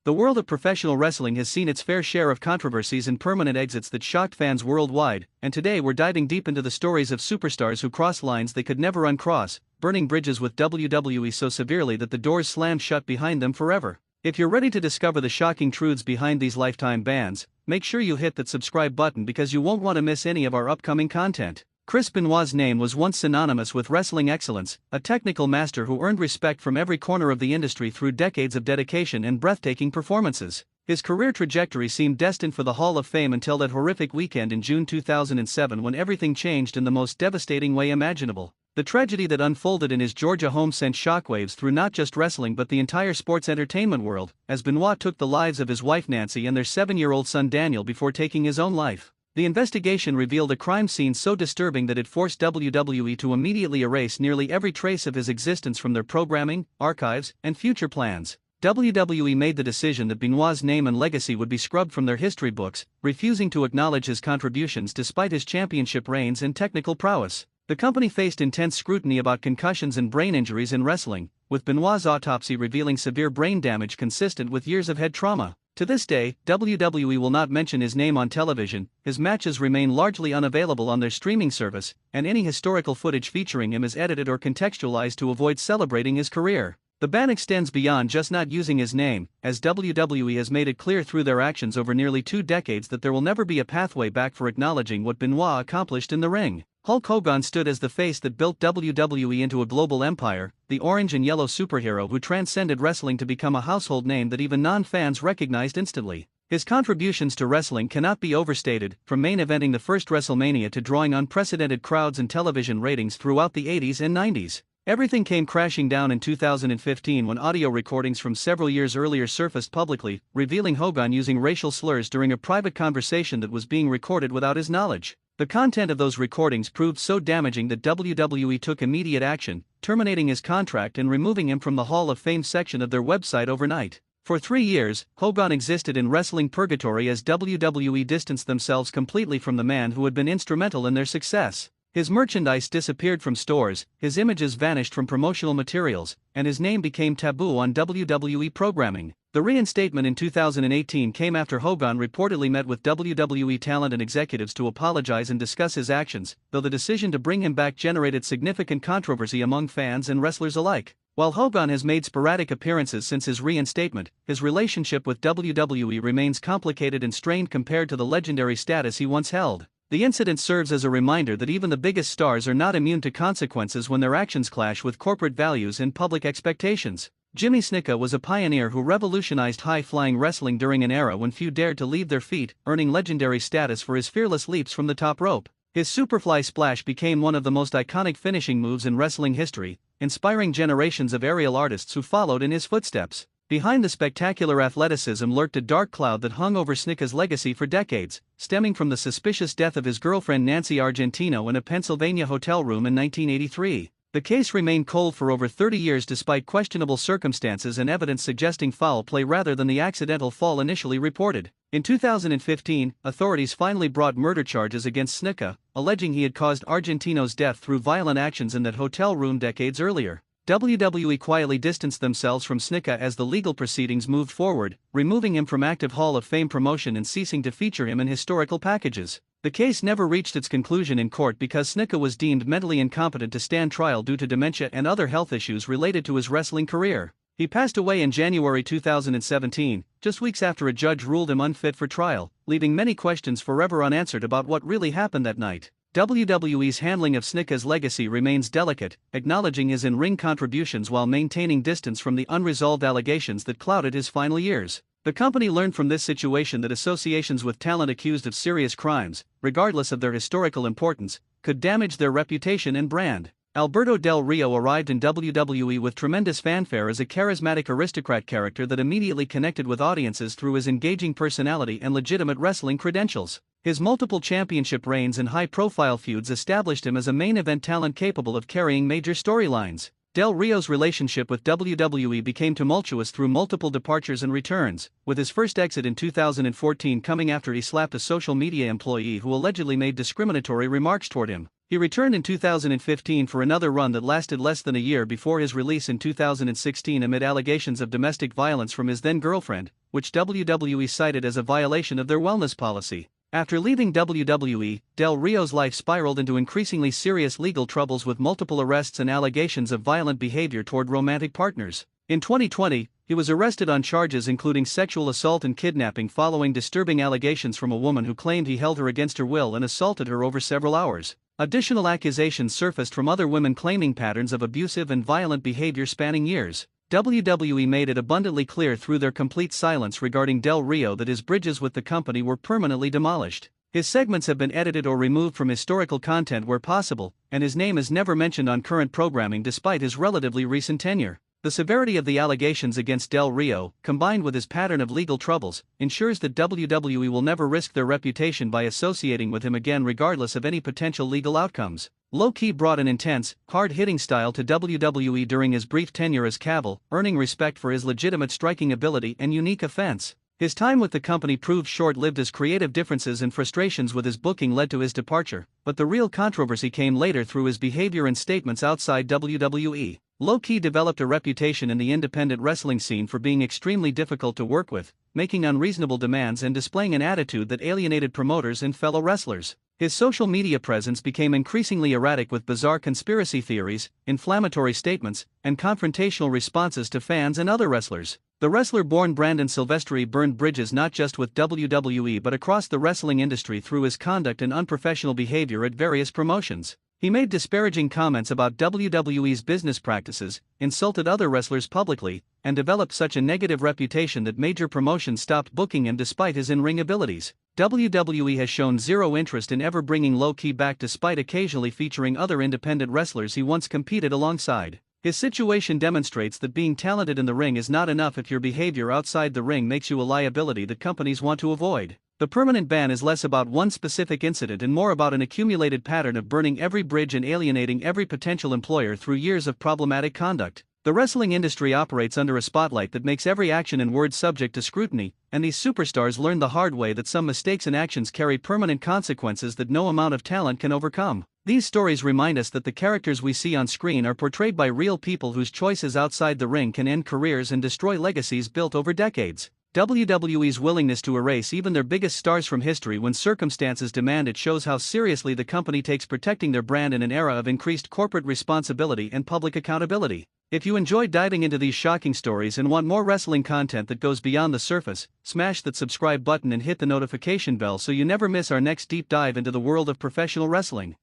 The world of professional wrestling has seen its fair share of controversies and permanent exits that shocked fans worldwide, and today we're diving deep into the stories of superstars who crossed lines they could never uncross, burning bridges with WWE so severely that the doors slammed shut behind them forever. If you're ready to discover the shocking truths behind these lifetime bans, make sure you hit that subscribe button because you won't want to miss any of our upcoming content. Chris Benoit's name was once synonymous with wrestling excellence, a technical master who earned respect from every corner of the industry through decades of dedication and breathtaking performances. His career trajectory seemed destined for the Hall of Fame until that horrific weekend in June 2007 when everything changed in the most devastating way imaginable. The tragedy that unfolded in his Georgia home sent shockwaves through not just wrestling but the entire sports entertainment world, as Benoit took the lives of his wife Nancy and their 7-year-old son Daniel before taking his own life. The investigation revealed a crime scene so disturbing that it forced WWE to immediately erase nearly every trace of his existence from their programming, archives, and future plans. WWE made the decision that Benoit's name and legacy would be scrubbed from their history books, refusing to acknowledge his contributions despite his championship reigns and technical prowess. The company faced intense scrutiny about concussions and brain injuries in wrestling, with Benoit's autopsy revealing severe brain damage consistent with years of head trauma. To this day, WWE will not mention his name on television, his matches remain largely unavailable on their streaming service, and any historical footage featuring him is edited or contextualized to avoid celebrating his career. The ban extends beyond just not using his name, as WWE has made it clear through their actions over nearly 2 decades that there will never be a pathway back for acknowledging what Benoit accomplished in the ring. Hulk Hogan stood as the face that built WWE into a global empire, the orange and yellow superhero who transcended wrestling to become a household name that even non-fans recognized instantly. His contributions to wrestling cannot be overstated, from main eventing the first WrestleMania to drawing unprecedented crowds and television ratings throughout the 80s and 90s. Everything came crashing down in 2015 when audio recordings from several years earlier surfaced publicly, revealing Hogan using racial slurs during a private conversation that was being recorded without his knowledge. The content of those recordings proved so damaging that WWE took immediate action, terminating his contract and removing him from the Hall of Fame section of their website overnight. For 3 years, Hogan existed in wrestling purgatory as WWE distanced themselves completely from the man who had been instrumental in their success. His merchandise disappeared from stores, his images vanished from promotional materials, and his name became taboo on WWE programming. The reinstatement in 2018 came after Hogan reportedly met with WWE talent and executives to apologize and discuss his actions, though the decision to bring him back generated significant controversy among fans and wrestlers alike. While Hogan has made sporadic appearances since his reinstatement, his relationship with WWE remains complicated and strained compared to the legendary status he once held. The incident serves as a reminder that even the biggest stars are not immune to consequences when their actions clash with corporate values and public expectations. Jimmy Snuka was a pioneer who revolutionized high-flying wrestling during an era when few dared to leave their feet, earning legendary status for his fearless leaps from the top rope. His Superfly Splash became one of the most iconic finishing moves in wrestling history, inspiring generations of aerial artists who followed in his footsteps. Behind the spectacular athleticism lurked a dark cloud that hung over Snuka's legacy for decades, stemming from the suspicious death of his girlfriend Nancy Argentino in a Pennsylvania hotel room in 1983. The case remained cold for over 30 years despite questionable circumstances and evidence suggesting foul play rather than the accidental fall initially reported. In 2015, authorities finally brought murder charges against Snuka, alleging he had caused Argentino's death through violent actions in that hotel room decades earlier. WWE quietly distanced themselves from Snuka as the legal proceedings moved forward, removing him from active Hall of Fame promotion and ceasing to feature him in historical packages. The case never reached its conclusion in court because Snuka was deemed mentally incompetent to stand trial due to dementia and other health issues related to his wrestling career. He passed away in January 2017, just weeks after a judge ruled him unfit for trial, leaving many questions forever unanswered about what really happened that night. WWE's handling of Snuka's legacy remains delicate, acknowledging his in-ring contributions while maintaining distance from the unresolved allegations that clouded his final years. The company learned from this situation that associations with talent accused of serious crimes, regardless of their historical importance, could damage their reputation and brand. Alberto Del Rio arrived in WWE with tremendous fanfare as a charismatic aristocrat character that immediately connected with audiences through his engaging personality and legitimate wrestling credentials. His multiple championship reigns and high-profile feuds established him as a main event talent capable of carrying major storylines. Del Rio's relationship with WWE became tumultuous through multiple departures and returns, with his first exit in 2014 coming after he slapped a social media employee who allegedly made discriminatory remarks toward him. He returned in 2015 for another run that lasted less than a year before his release in 2016 amid allegations of domestic violence from his then-girlfriend, which WWE cited as a violation of their wellness policy. After leaving WWE, Del Rio's life spiraled into increasingly serious legal troubles with multiple arrests and allegations of violent behavior toward romantic partners. In 2020, he was arrested on charges including sexual assault and kidnapping following disturbing allegations from a woman who claimed he held her against her will and assaulted her over several hours. Additional accusations surfaced from other women claiming patterns of abusive and violent behavior spanning years. WWE made it abundantly clear through their complete silence regarding Del Rio that his bridges with the company were permanently demolished. His segments have been edited or removed from historical content where possible, and his name is never mentioned on current programming despite his relatively recent tenure. The severity of the allegations against Del Rio, combined with his pattern of legal troubles, ensures that WWE will never risk their reputation by associating with him again regardless of any potential legal outcomes. Low-key brought an intense, hard-hitting style to WWE during his brief tenure as Cavill, earning respect for his legitimate striking ability and unique offense. His time with the company proved short-lived as creative differences and frustrations with his booking led to his departure, but the real controversy came later through his behavior and statements outside WWE. Low-key developed a reputation in the independent wrestling scene for being extremely difficult to work with, making unreasonable demands and displaying an attitude that alienated promoters and fellow wrestlers. His social media presence became increasingly erratic with bizarre conspiracy theories, inflammatory statements, and confrontational responses to fans and other wrestlers. The wrestler-born Brandon Silvestri burned bridges not just with WWE but across the wrestling industry through his conduct and unprofessional behavior at various promotions. He made disparaging comments about WWE's business practices, insulted other wrestlers publicly, and developed such a negative reputation that major promotions stopped booking him despite his in-ring abilities. WWE has shown zero interest in ever bringing Low-key back despite occasionally featuring other independent wrestlers he once competed alongside. His situation demonstrates that being talented in the ring is not enough if your behavior outside the ring makes you a liability that companies want to avoid. The permanent ban is less about one specific incident and more about an accumulated pattern of burning every bridge and alienating every potential employer through years of problematic conduct. The wrestling industry operates under a spotlight that makes every action and word subject to scrutiny, and these superstars learn the hard way that some mistakes and actions carry permanent consequences that no amount of talent can overcome. These stories remind us that the characters we see on screen are portrayed by real people whose choices outside the ring can end careers and destroy legacies built over decades. WWE's willingness to erase even their biggest stars from history when circumstances demand it shows how seriously the company takes protecting their brand in an era of increased corporate responsibility and public accountability. If you enjoyed diving into these shocking stories and want more wrestling content that goes beyond the surface, smash that subscribe button and hit the notification bell so you never miss our next deep dive into the world of professional wrestling.